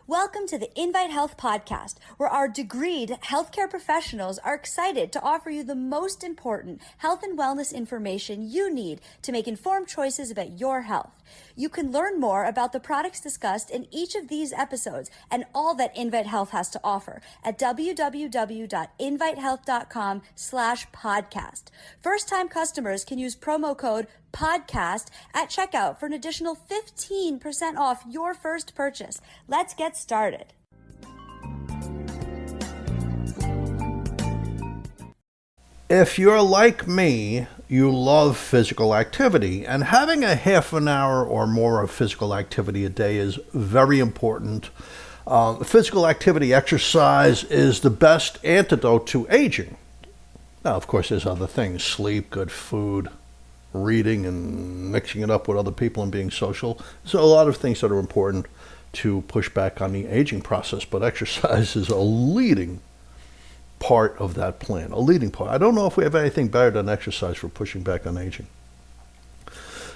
Welcome to the Invite Health podcast, where our degreed healthcare professionals are excited to offer you the most important health and wellness information you need to make informed choices about your health. You can learn more about the products discussed in each of these episodes and all that Invite Health has to offer at www.invitehealth.com/podcast. First-time customers can use promo code podcast at checkout for an additional 15% off your first purchase. Let's get started. If you're like me, you love physical activity, and having a half an hour or more of physical activity a day is very important. Physical activity, exercise, is the best antidote to aging. Now, of course, there's other things: sleep, good food, reading, and mixing it up with other people and being social. So a lot of things that are important to push back on the aging process, but exercise is a leading part of that plan, a leading part. I don't know if we have anything better than exercise for pushing back on aging.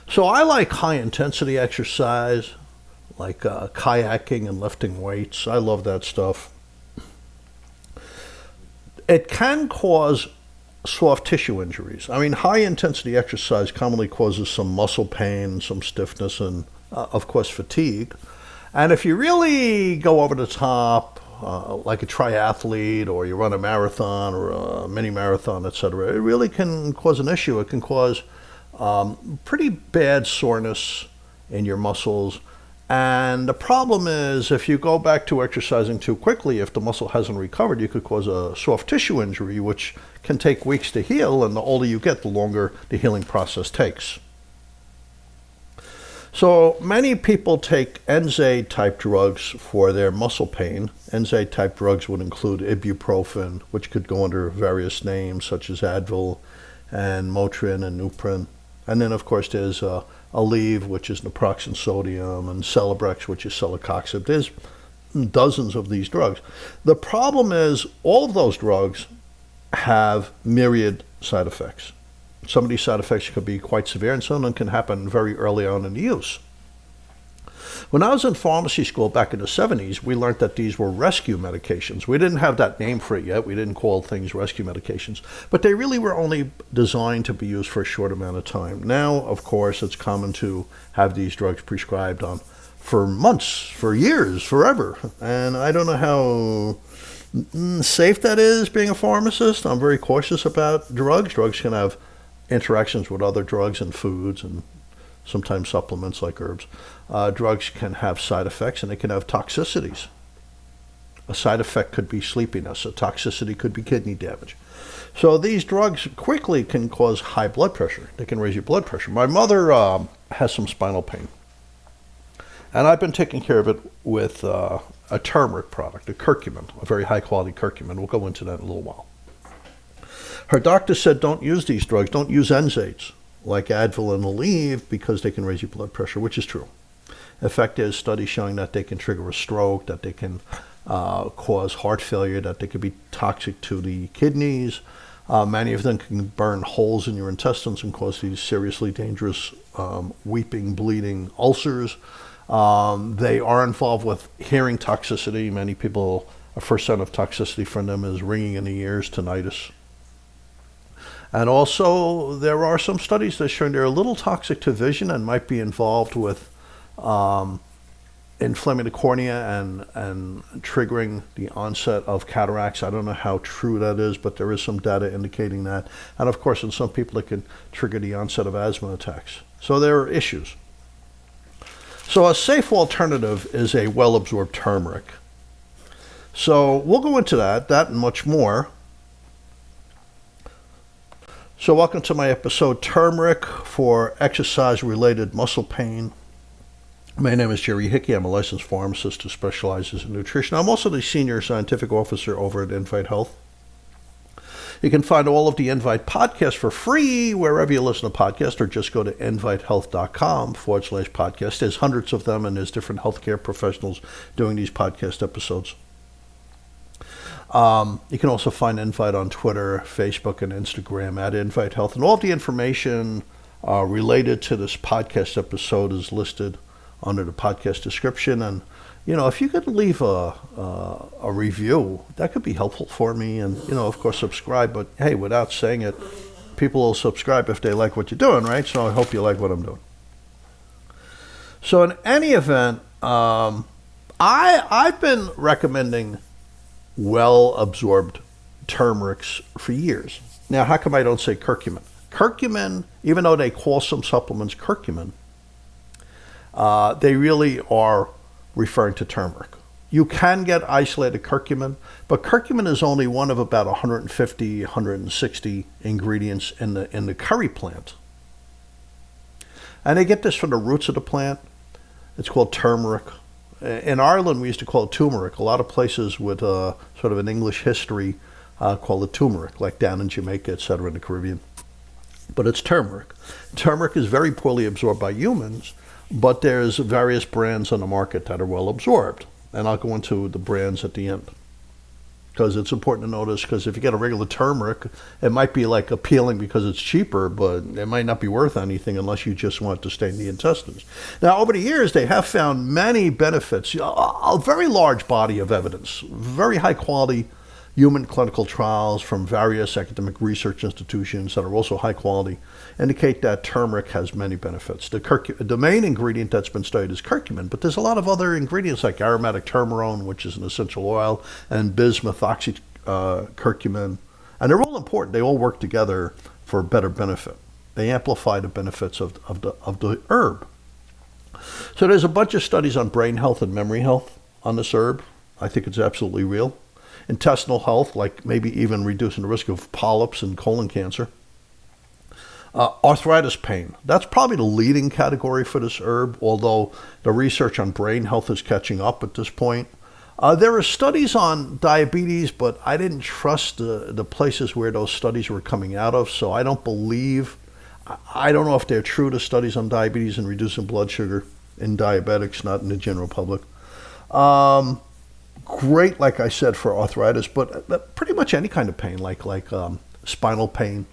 So I like high intensity exercise, like kayaking and lifting weights. I love that stuff. It can cause soft tissue injuries. I mean, high intensity exercise commonly causes some muscle pain, some stiffness, and of course fatigue. And if you really go over the top, like a triathlete, or you run a marathon or a mini marathon, etc., it really can cause an issue. It can cause pretty bad soreness in your muscles. And the problem is, if you go back to exercising too quickly, if the muscle hasn't recovered, you could cause a soft tissue injury, which can take weeks to heal. And the older you get, the longer the healing process takes. So many people take NSAID-type drugs for their muscle pain. NSAID-type drugs would include ibuprofen, which could go under various names such as Advil and Motrin and Nuprin. And then, of course, there's Aleve, which is naproxen sodium, and Celebrex, which is celecoxib. There's dozens of these drugs. The problem is all of those drugs have myriad side effects. Some of these side effects could be quite severe, and some of them can happen very early on in the use. When I was in pharmacy school back in the 70s, we learned that these were rescue medications. We didn't have that name for it yet. We didn't call things rescue medications. But they really were only designed to be used for a short amount of time. Now, of course, it's common to have these drugs prescribed on for months, for years, forever. And I don't know how safe that is being a pharmacist. I'm very cautious about drugs. Drugs can have interactions with other drugs and foods and sometimes supplements like herbs. Drugs can have side effects, and they can have toxicities. A side effect could be sleepiness. A toxicity could be kidney damage. So these drugs quickly can cause high blood pressure. They can raise your blood pressure. My mother has some spinal pain, and I've been taking care of it with a turmeric product, a curcumin, a very high-quality curcumin. We'll go into that in a little while. Her doctor said don't use these drugs, don't use NSAIDs like Advil and Aleve because they can raise your blood pressure, which is true. In fact, there's studies showing that they can trigger a stroke, that they can cause heart failure, that they can be toxic to the kidneys. Many of them can burn holes in your intestines and cause these seriously dangerous weeping, bleeding ulcers. They are involved with hearing toxicity. Many people, a first sign of toxicity from them is ringing in the ears, tinnitus. And also, there are some studies that show they're a little toxic to vision and might be involved with inflaming the cornea and triggering the onset of cataracts. I don't know how true that is, but there is some data indicating that. And of course, in some people, it can trigger the onset of asthma attacks. So there are issues. So a safe alternative is a well-absorbed turmeric. So we'll go into that and much more. So welcome to my episode, Turmeric for Exercise-Related Muscle Pain. My name is Jerry Hickey. I'm a licensed pharmacist who specializes in nutrition. I'm also the senior scientific officer over at Invite Health. You can find all of the Invite podcasts for free wherever you listen to podcasts, or just go to invitehealth.com/podcast. There's hundreds of them, and there's different healthcare professionals doing these podcast episodes. You can also find Invite on Twitter, Facebook, and Instagram at Invite Health. And all of the information related to this podcast episode is listed under the podcast description. And if you could leave a review, that could be helpful for me. And, of course, subscribe. But, hey, without saying it, people will subscribe if they like what you're doing, right? So I hope you like what I'm doing. So in any event, I've been recommending well-absorbed turmerics for years. Now, how come I don't say curcumin? Curcumin, even though they call some supplements curcumin, they really are referring to turmeric. You can get isolated curcumin, but curcumin is only one of about 150, 160 ingredients in the curry plant. And they get this from the roots of the plant. It's called turmeric. In Ireland, we used to call it turmeric. A lot of places with sort of an English history call it turmeric, like down in Jamaica, etc., in the Caribbean. But it's turmeric. Turmeric is very poorly absorbed by humans, but there's various brands on the market that are well absorbed. And I'll go into the brands at the end, because it's important to notice, because if you get a regular turmeric, it might be like appealing because it's cheaper, but it might not be worth anything unless you just want to stain the intestines. Now, over the years, they have found many benefits, a very large body of evidence, very high quality human clinical trials from various academic research institutions that are also high quality indicate that turmeric has many benefits. The main ingredient that's been studied is curcumin, but there's a lot of other ingredients like aromatic turmerone, which is an essential oil, and bismethoxy curcumin. And they're all important. They all work together for better benefit. They amplify the benefits of the herb. So there's a bunch of studies on brain health and memory health on this herb. I think it's absolutely real. Intestinal health, like maybe even reducing the risk of polyps and colon cancer. Arthritis pain. That's probably the leading category for this herb, although the research on brain health is catching up at this point. There are studies on diabetes, but I didn't trust the places where those studies were coming out of, so I don't know if they're true, the studies on diabetes and reducing blood sugar in diabetics, not in the general public. Great, like I said, for arthritis, but pretty much any kind of pain, like spinal pain,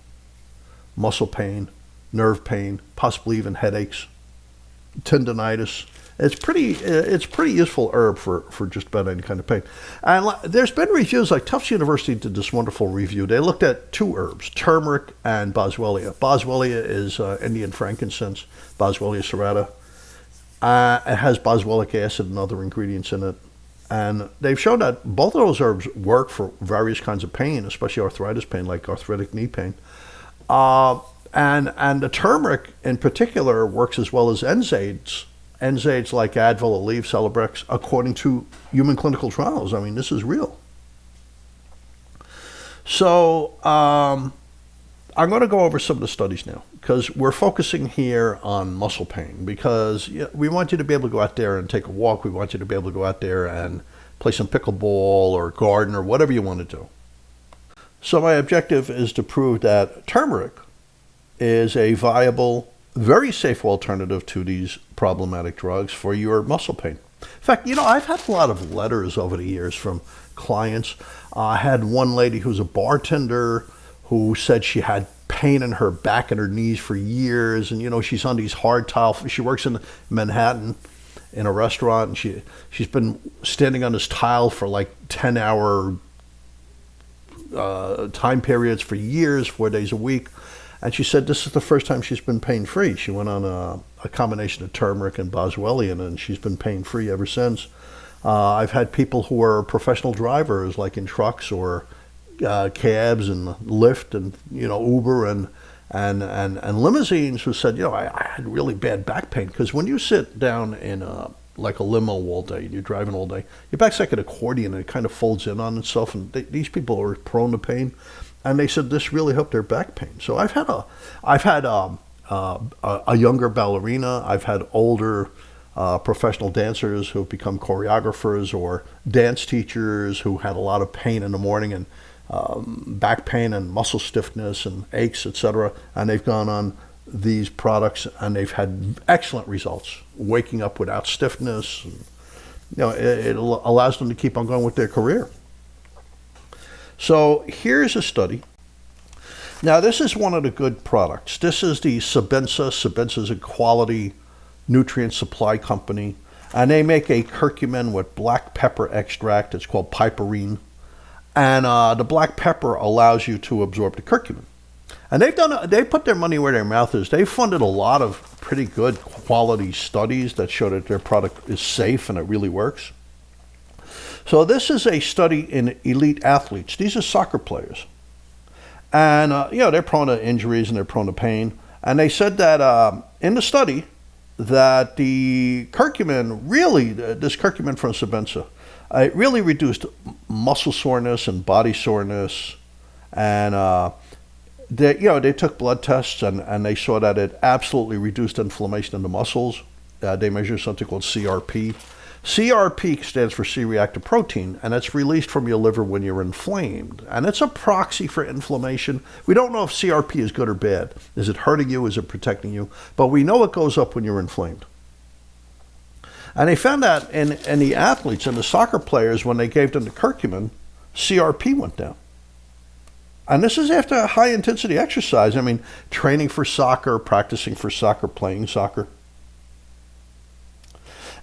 muscle pain, nerve pain, possibly even headaches, tendonitis. It's pretty useful herb for just about any kind of pain. And there's been reviews, like Tufts University did this wonderful review. They looked at two herbs, turmeric and boswellia. Boswellia is Indian frankincense, Boswellia serrata. It has boswellic acid and other ingredients in it. And they've shown that both of those herbs work for various kinds of pain, especially arthritis pain, like arthritic knee pain. And the turmeric in particular works as well as NSAIDs like Advil, Aleve, Celebrex, according to human clinical trials. I mean, this is real. So I'm going to go over some of the studies now, because we're focusing here on muscle pain, because we want you to be able to go out there and take a walk. We want you to be able to go out there and play some pickleball or garden or whatever you want to do. So my objective is to prove that turmeric is a viable, very safe alternative to these problematic drugs for your muscle pain. In fact, I've had a lot of letters over the years from clients. I had one lady who's a bartender who said she had pain in her back and her knees for years, and she's on these hard tile. She works in Manhattan in a restaurant, and she's been standing on this tile for like 10-hour time periods for years, 4 days a week. And she said this is the first time she's been pain-free. She went on a combination of turmeric and boswellian, and she's been pain-free ever since. I've had people who are professional drivers, like in trucks or cabs and Lyft and Uber and limousines, who said, I had really bad back pain, because when you sit down in like a limo all day and you're driving all day, your back's like an accordion and it kind of folds in on itself, and these people are prone to pain. And they said this really helped their back pain. So I've had a younger ballerina. I've had older professional dancers who've become choreographers, or dance teachers who had a lot of pain in the morning, and back pain and muscle stiffness and aches, etc. And they've gone on these products and they've had excellent results, waking up without stiffness. And, it allows them to keep on going with their career. So here's a study. Now, this is one of the good products. This is the Sabensa. Sabensa is a quality nutrient supply company. And they make a curcumin with black pepper extract. It's called piperine. And the black pepper allows you to absorb the curcumin. And they put their money where their mouth is. They funded a lot of pretty good quality studies that show that their product is safe and it really works. So this is a study in elite athletes. These are soccer players. And, they're prone to injuries and they're prone to pain. And they said that in the study that the curcumin, this curcumin from Sabenza, it really reduced muscle soreness and body soreness. And they took blood tests and they saw that it absolutely reduced inflammation in the muscles. They measured something called CRP. CRP stands for C-reactive protein, and it's released from your liver when you're inflamed. And it's a proxy for inflammation. We don't know if CRP is good or bad. Is it hurting you? Is it protecting you? But we know it goes up when you're inflamed. And they found that in the athletes and the soccer players, when they gave them the curcumin, CRP went down. And this is after a high-intensity exercise. I mean, training for soccer, practicing for soccer, playing soccer.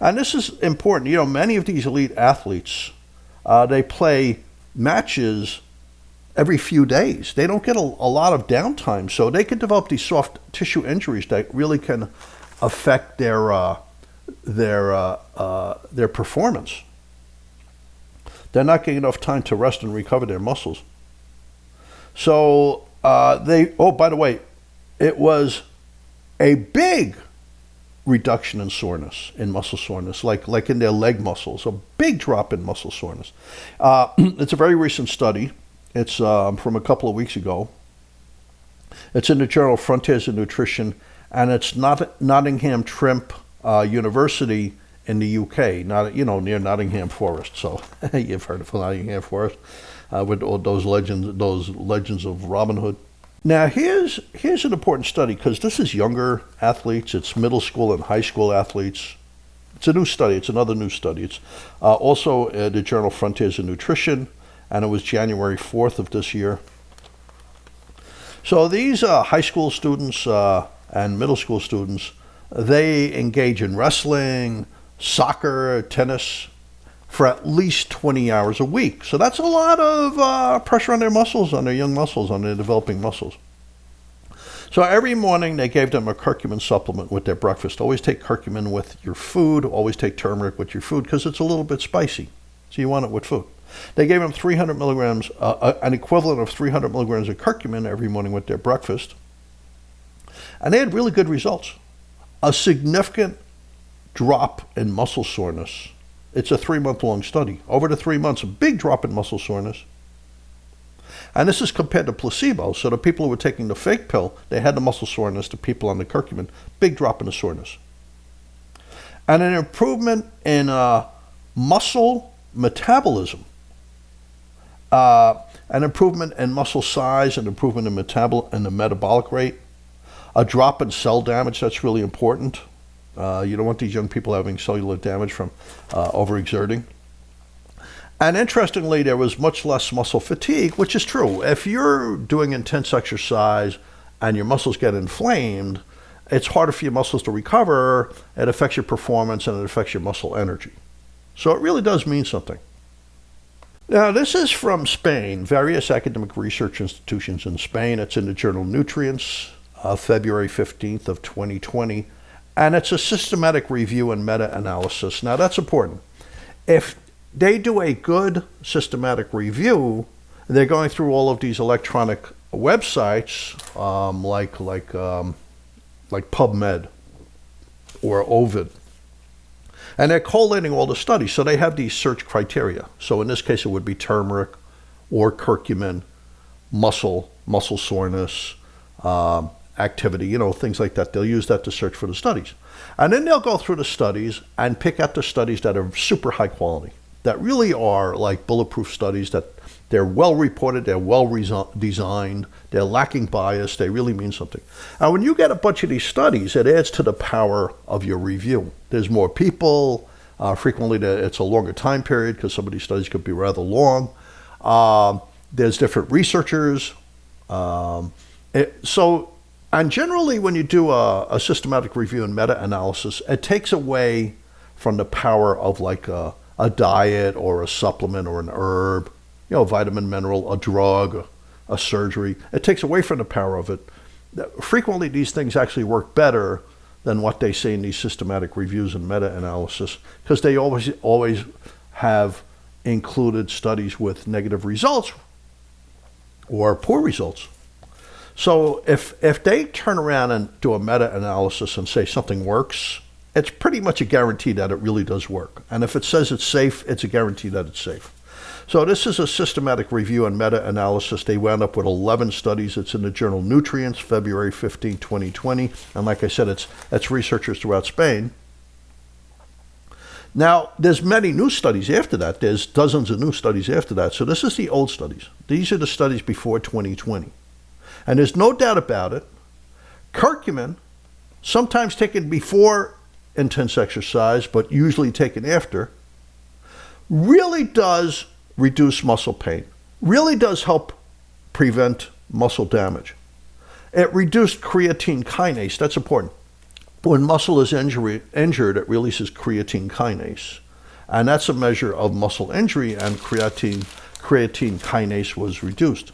And this is important. Many of these elite athletes, they play matches every few days. They don't get a lot of downtime, so they can develop these soft tissue injuries that really can affect their performance. They're not getting enough time to rest and recover their muscles. So by the way, it was a big reduction in soreness, in muscle soreness, like in their leg muscles, a big drop in muscle soreness. It's a very recent study. It's from a couple of weeks ago. It's in the journal Frontiers in Nutrition, and it's Nottingham Trent University in the UK, near Nottingham Forest. So you've heard of Nottingham Forest with all those legends of Robin Hood. Now, here's an important study, because this is younger athletes. It's middle school and high school athletes. It's a new study. It's another new study. It's also the journal Frontiers in Nutrition, and it was January 4th of this year. So these high school students and middle school students, they engage in wrestling, soccer, tennis, for at least 20 hours a week. So that's a lot of pressure on their muscles, on their young muscles, on their developing muscles. So every morning they gave them a curcumin supplement with their breakfast. Always take curcumin with your food. Always take turmeric with your food, because it's a little bit spicy. So you want it with food. They gave them 300 milligrams, an equivalent of 300 milligrams of curcumin every morning with their breakfast. And they had really good results. A significant drop in muscle soreness. It's a 3-month-long study. Over the 3 months, a big drop in muscle soreness. And this is compared to placebo. So the people who were taking the fake pill, they had the muscle soreness. The people on the curcumin, big drop in the soreness. And an improvement in muscle metabolism. An improvement in muscle size, an improvement in the metabolic rate. A drop in cell damage, that's really important. You don't want these young people having cellular damage from overexerting. And interestingly, there was much less muscle fatigue, which is true. If you're doing intense exercise and your muscles get inflamed, it's harder for your muscles to recover. It affects your performance and it affects your muscle energy. So it really does mean something. Now, this is from Spain, various academic research institutions in Spain. It's in the journal Nutrients, February 15th of 2020. And it's a systematic review and meta-analysis. Now, that's important. If they do a good systematic review, they're going through all of these electronic websites like PubMed or Ovid. And they're collating all the studies. So they have these search criteria. So in this case, it would be turmeric or curcumin, muscle soreness, activity, things like that. They'll use that to search for the studies. And then they'll go through the studies and pick out the studies that are super high quality, that really are like bulletproof studies, that they're well reported, they're well designed, they're lacking bias, they really mean something. And when you get a bunch of these studies, it adds to the power of your review. There's more people. Frequently, it's a longer time period because some of these studies could be rather long. There's different researchers. And generally, when you do a systematic review and meta-analysis, it takes away from the power of like a diet or a supplement or an herb, vitamin, mineral, a drug, a surgery. It takes away from the power of it. Frequently, these things actually work better than what they say in these systematic reviews and meta-analysis, because they always have included studies with negative results or poor results. So if they turn around and do a meta-analysis and say something works, it's pretty much a guarantee that it really does work. And if it says it's safe, it's a guarantee that it's safe. So this is a systematic review and meta-analysis. They wound up with 11 studies. It's in the journal Nutrients, February 15, 2020. And like I said, it's researchers throughout Spain. Now, there's many new studies after that. There's dozens of new studies after that. So this is the old studies. These are the studies before 2020. And there's no doubt about it, curcumin, sometimes taken before intense exercise, but usually taken after, really does reduce muscle pain, really does help prevent muscle damage. It reduced creatine kinase. That's important. When muscle is injured, it releases creatine kinase. And that's a measure of muscle injury, and creatine kinase was reduced.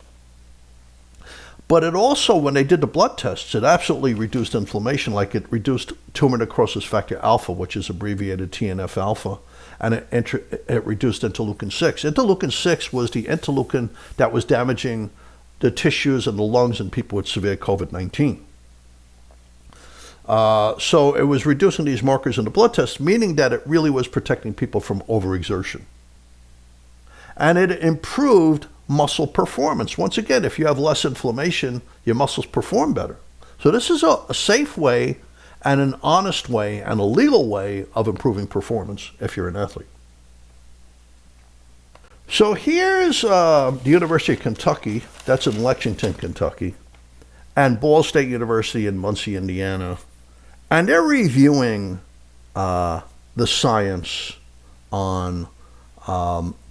But it also, when they did the blood tests, it absolutely reduced inflammation, like it reduced tumor necrosis factor alpha, which is abbreviated TNF alpha, and it reduced interleukin 6. Interleukin 6 was the interleukin that was damaging the tissues and the lungs in people with severe COVID-19. So it was reducing these markers in the blood test, meaning that it really was protecting people from overexertion. And it improved muscle performance. Once again, if you have less inflammation, your muscles perform better. So this is a safe way and an honest way and a legal way of improving performance if you're an athlete. So here's the University of Kentucky, that's in Lexington, Kentucky, and Ball State University in Muncie, Indiana. And they're reviewing the science on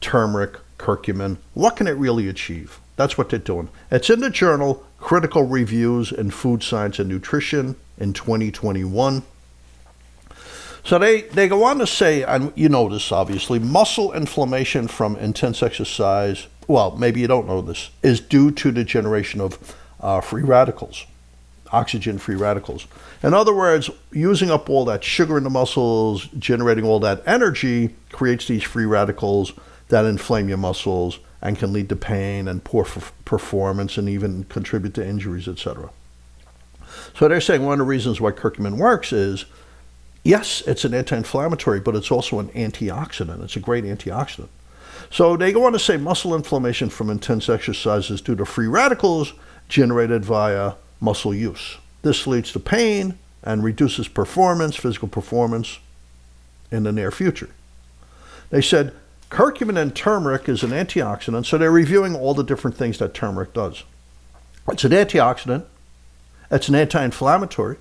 turmeric, curcumin. What can it really achieve? That's what they're doing. It's in the journal Critical Reviews in Food Science and Nutrition in 2021. So they go on to say, and you know this obviously, muscle inflammation from intense exercise, well, maybe you don't know this, is due to the generation of free radicals, oxygen-free radicals. In other words, using up all that sugar in the muscles, generating all that energy, creates these free radicals that inflame your muscles and can lead to pain and poor performance and even contribute to injuries, etc. So they're saying one of the reasons why curcumin works is, yes, it's an anti-inflammatory, but it's also an antioxidant. It's a great antioxidant. So they go on to say muscle inflammation from intense exercise is due to free radicals generated via muscle use. This leads to pain and reduces performance, physical performance, in the near future. They said curcumin and turmeric is an antioxidant, so they're reviewing all the different things that turmeric does. It's an antioxidant, it's an anti-inflammatory,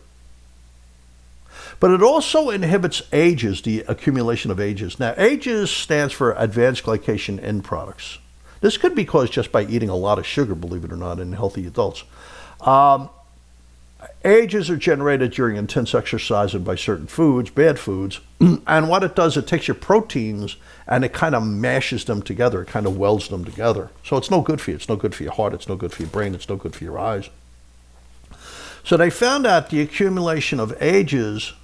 but it also inhibits AGEs, the accumulation of AGEs. Now, AGEs stands for advanced glycation end products. This could be caused just by eating a lot of sugar, believe it or not, in healthy adults. AGEs are generated during intense exercise and by certain foods, bad foods. And what it does, it takes your proteins and it kind of mashes them together. It kind of welds them together. So it's no good for you. It's no good for your heart. It's no good for your brain. It's no good for your eyes. So they found out the accumulation of AGEs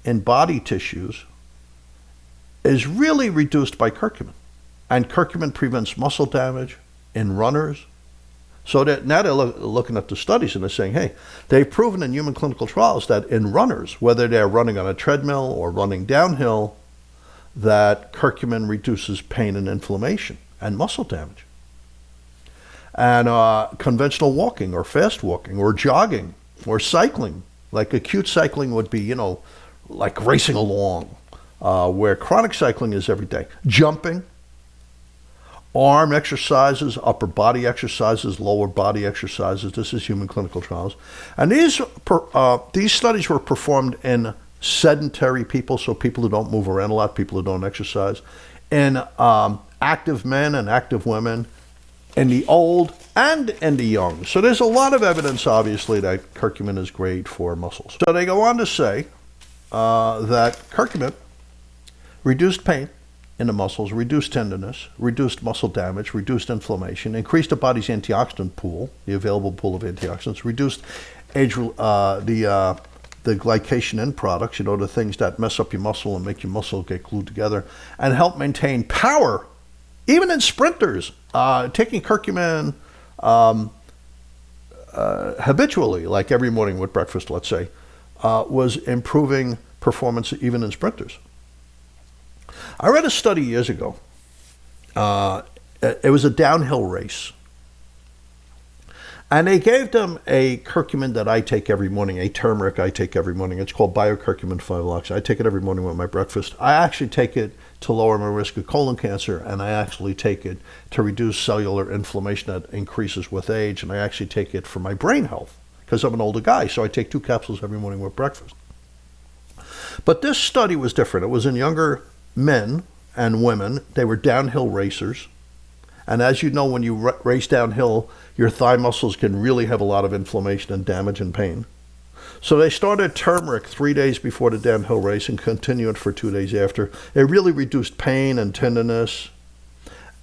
in body tissues is really reduced by curcumin. And curcumin prevents muscle damage in runners. So that now they're looking at the studies and they're saying, hey, they've proven in human clinical trials that in runners, whether they're running on a treadmill or running downhill, that curcumin reduces pain and inflammation and muscle damage. And conventional walking or fast walking or jogging or cycling, like acute cycling would be, like racing along, where chronic cycling is every day. Jumping, arm exercises, upper body exercises, lower body exercises. This is human clinical trials. And these studies were performed in sedentary people, so people who don't move around a lot, people who don't exercise, in active men and active women, in the old and in the young. So there's a lot of evidence, obviously, that curcumin is great for muscles. So they go on to say that curcumin reduced pain in the muscles, reduced tenderness, reduced muscle damage, reduced inflammation, increased the body's antioxidant pool, the available pool of antioxidants, reduced the glycation end products, the things that mess up your muscle and make your muscle get glued together, and help maintain power, even in sprinters. Taking curcumin habitually, like every morning with breakfast, let's say, was improving performance even in sprinters. I read a study years ago. It was a downhill race. And they gave them a curcumin that I take every morning, a turmeric I take every morning. It's called Biocurcumin 5-Lox. I take it every morning with my breakfast. I actually take it to lower my risk of colon cancer, and I actually take it to reduce cellular inflammation that increases with age, and I actually take it for my brain health because I'm an older guy, so I take 2 capsules every morning with breakfast. But this study was different. It was in younger men and women. They were downhill racers. And as you know, when you race downhill, your thigh muscles can really have a lot of inflammation and damage and pain. So they started turmeric 3 days before the downhill race and continued for 2 days after. It really reduced pain and tenderness.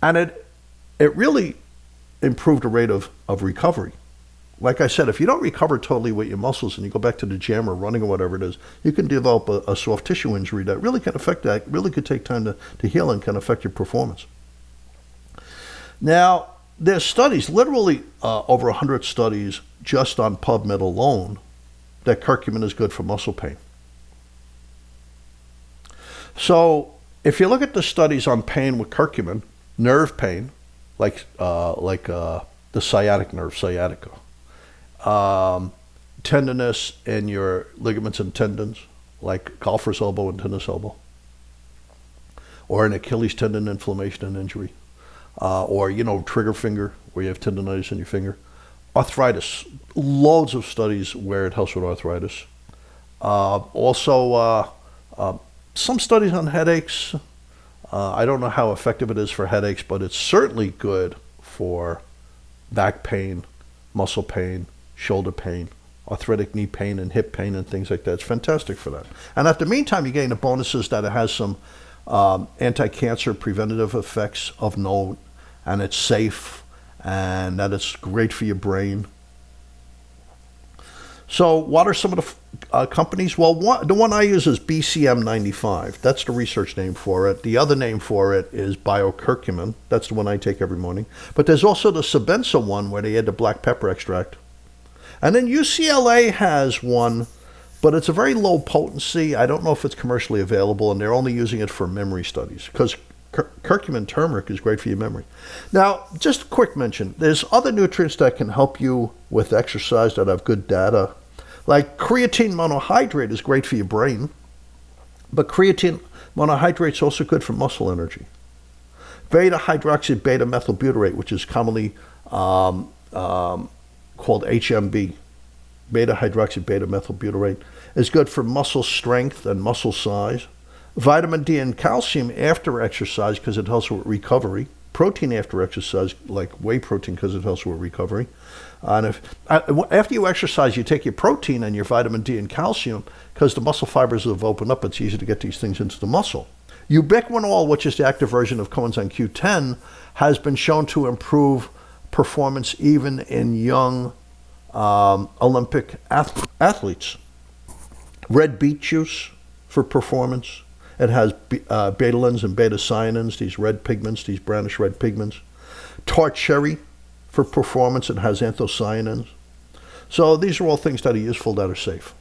And it really improved the rate of recovery. Like I said, if you don't recover totally with your muscles and you go back to the gym or running or whatever it is, you can develop a soft tissue injury that really can affect that, really could take time to heal and can affect your performance. Now, there's studies, literally over 100 studies just on PubMed alone, that curcumin is good for muscle pain. So if you look at the studies on pain with curcumin, nerve pain, like the sciatic nerve, sciatica, tenderness in your ligaments and tendons, like golfer's elbow and tennis elbow, or an Achilles tendon inflammation and injury, or trigger finger where you have tendonitis in your finger, arthritis, loads of studies where it helps with arthritis. Also, some studies on headaches. I don't know how effective it is for headaches, but it's certainly good for back pain, muscle pain, shoulder pain, arthritic knee pain and hip pain and things like that. It's fantastic for that. And at the meantime, you gain the bonuses that it has some anti-cancer preventative effects of note, and it's safe, and that it's great for your brain. So what are some of the companies? Well, the one I use is BCM95. That's the research name for it. The other name for it is Biocurcumin. That's the one I take every morning. But there's also the Sabenza one where they add the black pepper extract. And then UCLA has one, but it's a very low potency. I don't know if it's commercially available, and they're only using it for memory studies because curcumin turmeric is great for your memory. Now, just a quick mention, there's other nutrients that can help you with exercise that have good data. Like creatine monohydrate is great for your brain, but creatine monohydrate is also good for muscle energy. Beta-hydroxy beta-methylbutyrate, which is commonly called HMB, beta-hydroxy beta-methylbutyrate, is good for muscle strength and muscle size. Vitamin D and calcium after exercise because it helps with recovery. Protein after exercise, like whey protein, because it helps with recovery. And after you exercise, you take your protein and your vitamin D and calcium because the muscle fibers have opened up. It's easy to get these things into the muscle. Ubiquinol, which is the active version of coenzyme Q10, has been shown to improve performance even in young Olympic athletes. Red beet juice for performance. It has betalins and beta-cyanins, these red pigments, these brownish red pigments. Tart cherry for performance. It has anthocyanins. So these are all things that are useful, that are safe.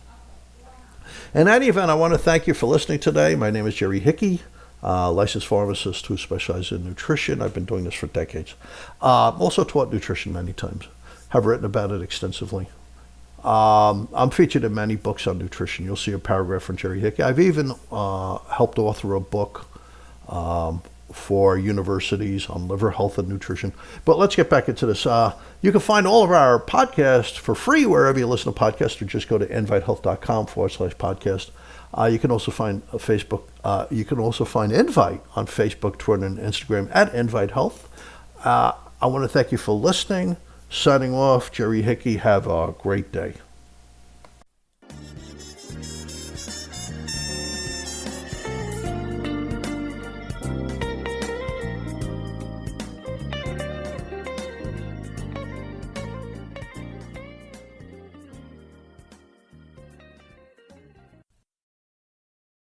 In any event, I want to thank you for listening today. My name is Jerry Hickey, licensed pharmacist who specializes in nutrition. I've been doing this for decades. Also taught nutrition many times. Have written about it extensively. I'm featured in many books on nutrition. You'll see a paragraph from Jerry Hickey. I've even helped author a book for universities on liver health and nutrition. But let's get back into this. You can find all of our podcasts for free wherever you listen to podcasts, or just go to invitehealth.com/podcast. You can also find Facebook. You can also find Invite on Facebook, Twitter, and Instagram at Invite Health. I want to thank you for listening. Signing off, Jerry Hickey. Have a great day.